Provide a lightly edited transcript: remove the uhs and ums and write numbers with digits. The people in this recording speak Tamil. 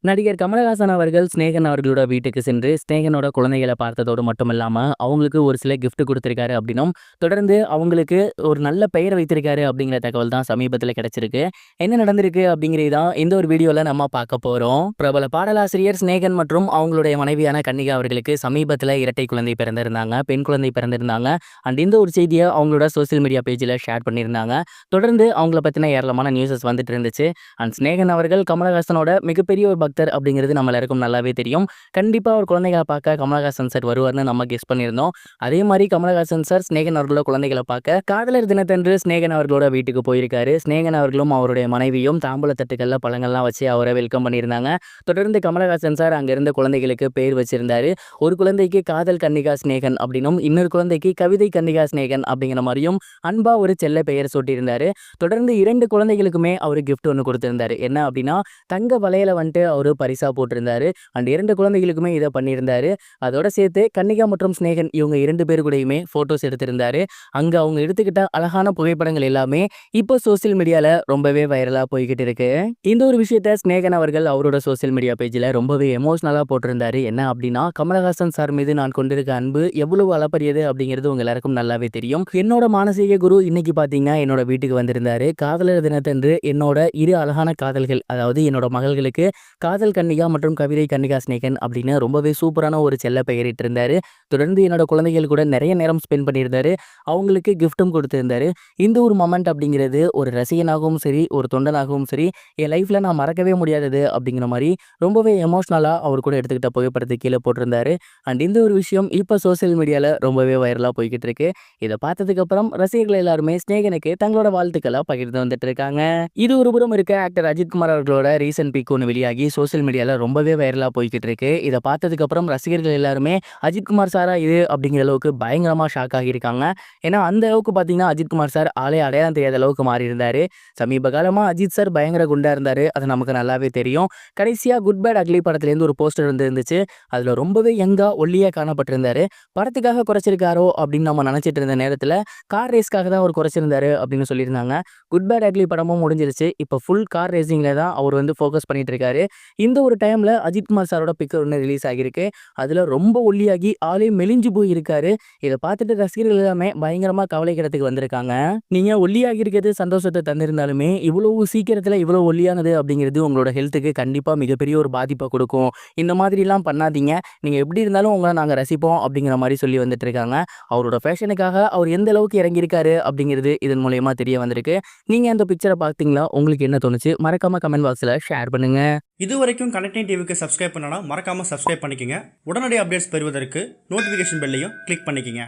நடிகர் கமலஹாசன் அவர்கள் ஸ்நேகன் அவர்களோட வீட்டுக்கு சென்று ஸ்நேகனோட குழந்தைகளை பார்த்ததோடு மட்டும் இல்லாமல் அவங்களுக்கு ஒரு சில கிஃப்ட் கொடுத்துருக்காரு அப்படின்னும் தொடர்ந்து அவங்களுக்கு ஒரு நல்ல பெயர் வைத்திருக்காரு அப்படிங்கிற தகவல் தான் சமீபத்தில் கிடைச்சிருக்கு. என்ன நடந்திருக்கு அப்படிங்கிறது தான் இந்த ஒரு வீடியோவில் நம்ம பார்க்க போகிறோம். பிரபல பாடலாசிரியர் ஸ்நேகன் மற்றும் அவங்களுடைய மனைவியான கன்னிகா அவர்களுக்கு சமீபத்தில் இரட்டை குழந்தை பிறந்திருந்தாங்க, பெண் குழந்தை பிறந்திருந்தாங்க. அண்ட் இந்த ஒரு செய்தியை அவங்களோட சோசியல் மீடியா பேஜில் ஷேர் பண்ணியிருந்தாங்க. தொடர்ந்து அவங்கள பற்றின ஏராளமான நியூஸஸ் வந்துட்டு இருந்துச்சு. அண்ட் ஸ்நேகன் அவர்கள் கமலஹாசனோட மிகப்பெரிய ஒரு பக்தர் அப்படிங்கிறது நம்ம எல்லாருக்கும் நல்லாவே தெரியும். கண்டிப்பா ஒரு குழந்தைகளை பார்க்க கமலஹாசன் சார் வருவார்னு நம்ம கெஸ் பண்ணியிருந்தோம். அதே மாதிரி கமலஹாசன் சார் ஸ்நேகன் அவர்களோட குழந்தைகளை பார்க்க காதலர் தினத்தன்று ஸ்நேகன் அவர்களோட வீட்டுக்கு போயிருக்காரு. ஸ்நேகன் அவர்களும் அவருடைய மனைவியும் தாம்பூல தட்டுக்கள்ல பழங்கள்லாம் வச்சு அவரை வெல்கம் பண்ணியிருந்தாங்க. தொடர்ந்து கமலஹாசன் சார் அங்க இருந்த குழந்தைகளுக்கு பேர் வச்சிருந்தாரு. ஒரு குழந்தைக்கு காதல் கன்னிகா ஸ்நேகன் அப்படின்னும், இன்னொரு குழந்தைக்கு கவிதை கன்னிகா ஸ்நேகன் அப்படிங்கிற மாதிரியும் அன்பா ஒரு செல்ல பெயர் சூட்டியிருந்தாரு. தொடர்ந்து 2 குழந்தைகளுக்குமே அவர் கிஃப்ட் ஒன்று கொடுத்திருந்தாரு. என்ன அப்படின்னா தங்க வளையல வந்துட்டு அவரு பரிசா போட்டிருந்தாரு. அண்ட் 2 குழந்தைகளுக்குமே இதை பண்ணியிருந்தாரு. அதோட சேர்த்து கன்னிகா மற்றும் ஸ்நேகன் இவங்க 2 பேர் கூடயுமே போட்டோஸ் எடுத்திருந்தாரு. அங்க அவங்க எடுத்துக்கிட்ட அழகான புகைப்படங்கள் எல்லாமே இப்போ சோசியல் மீடியால ரொம்பவே வைரலா போய்கிட்டு இருக்கு. இந்த ஒரு விஷயத்த ஸ்நேகன் அவர்கள் அவரோட சோசியல் மீடியா பேஜ்ல ரொம்பவே எமோஷனலா போட்டிருந்தாரு. என்ன அப்படின்னா, கமலஹாசன் சார் மீது நான் கொண்டிருக்க அன்பு எவ்வளவு அளப்பரியது அப்படிங்கிறது உங்க எல்லாருக்கும் நல்லாவே தெரியும். என்னோட மானசீக குரு இன்னைக்கு பாத்தீங்கன்னா என்னோட வீட்டுக்கு வந்திருந்தாரு. காதலர் தினத்தன்று என்னோட 2 அழகான காதல்கள், அதாவது என்னோட மகள்களுக்கு காதல் கன்னிகா மற்றும் கவிதை கன்னிகா ஸ்நேகன் அப்படின்னு ரொம்பவே சூப்பரான ஒரு செல்ல பெயரிட்டு இருந்தாரு. தொடர்ந்து என்னோட குழந்தைகள் கூட நிறைய நேரம் ஸ்பெண்ட் பண்ணியிருந்தாரு. அவங்களுக்கு கிஃப்ட்டும் கொடுத்திருந்தாரு. இந்த ஒரு மொமெண்ட் அப்படிங்கிறது ஒரு ரசிகனாகவும் சரி, ஒரு தொண்டனாகவும் சரி, என் லைஃப்ல நான் மறக்கவே முடியாதது அப்படிங்கிற மாதிரி ரொம்பவே எமோஷனலா அவர் கூட எடுத்துக்கிட்ட புகைப்படத்தை கீழே போட்டிருந்தாரு. அண்ட் இந்த ஒரு விஷயம் இப்போ சோசியல் மீடியால ரொம்பவே வைரலா போய்கிட்டு இருக்கு. இதை பார்த்ததுக்கு அப்புறம் ரசிகர்கள் எல்லாருமே ஸ்நேகனுக்கு தங்களோட வாழ்த்துக்களை பகிர்ந்து வந்துட்டு இருக்காங்க. இது ஒரு புறம் இருக்க, ஆக்டர் அஜித்குமார் அவர்களோட ரீசன்ட் பிக் ஒன்று வெளியாகி சோசியல் மீடியால ரொம்பவே வைரலா போய்கிட்டு இருக்கு. இதை பார்த்ததுக்கு அப்புறம் ரசிகர்கள் எல்லாருமே அஜித்குமார் சாரா இது அப்படிங்கிற அளவுக்கு பயங்கரமா ஷாக் ஆகியிருக்காங்க. ஏன்னா அந்த அளவுக்கு பார்த்தீங்கன்னா அஜித்குமார் சார் ஆளே அடையாளம் தெரியாத அளவுக்கு மாறி இருந்தாரு. சமீப காலமா அஜித் சார் பயங்கர குண்டா இருந்தாரு, அது நமக்கு நல்லாவே தெரியும். கடைசியா குட் பேட் அக்லி படத்துலேருந்து ஒரு போஸ்டர் இருந்துச்சு. அதுல ரொம்பவே யங்கா ஒல்லியா காணப்பட்டிருந்தாரு. படத்துக்காக குறைச்சிருக்காரோ அப்படின்னு நம்ம நினைச்சிட்டு இருந்த நேரத்துல கார் ரேஸ்க்காக தான் அவர் குறைச்சிருந்தாரு அப்படின்னு சொல்லியிருந்தாங்க. குட் பேட் அக்லி படமும் முடிஞ்சிருச்சு. இப்போ ஃபுல் கார் ரேசிங்ல தான் அவர் வந்து ஃபோக்கஸ் பண்ணிட்டு இருக்காரு. இந்த ஒரு டைம்ல அஜித்குமார் சாரோட பிக்சர் ஒன்று ரிலீஸ் ஆகியிருக்கு. அதுல ரொம்ப ஒல்லியாகி ஆளே மெலிஞ்சு போய் இருக்காரு. இதை பார்த்துட்டு ரசிகர்கள் எல்லாமே பயங்கரமா கவலைக்கிடத்துக்கு வந்திருக்காங்க. நீங்க ஒல்லியாகி இருக்கிறது சந்தோஷத்தை தந்திருந்தாலுமே இவ்வளவு சீக்கிரத்துல இவ்வளவு ஒல்லியானது அப்படிங்கிறது உங்களோட ஹெல்த்துக்கு கண்டிப்பா மிகப்பெரிய ஒரு பாதிப்பை கொடுக்கும். இந்த மாதிரி எல்லாம் பண்ணாதீங்க, நீங்க எப்படி இருந்தாலும் உங்களை நாங்க ரசிப்போம் அப்படிங்கிற மாதிரி சொல்லி வந்துட்டு இருக்காங்க. அவரோட ஃபேஷனுக்காக அவர் எந்த அளவுக்கு இறங்கியிருக்காரு அப்படிங்கிறது இதன் மூலயமா தெரிய வந்திருக்கு. நீங்க அந்த பிக்சரை பார்த்தீங்களா? உங்களுக்கு என்ன தோணுச்சு? மறக்காம கமெண்ட் பாக்ஸ்ல ஷேர் பண்ணுங்க. இது வரைக்கும் கனெக்டிங் டிவிக்கு சப்ஸ்கிரைப் பண்ணனா மறக்காமல் சப்ஸ்கிரைப் பண்ணிக்கங்க. உடனடி அப்டேட்ஸ் பெறுவதற்கு நோட்டிஃபிகேஷன் பெல்லையும் கிளிக் பண்ணிக்கங்க.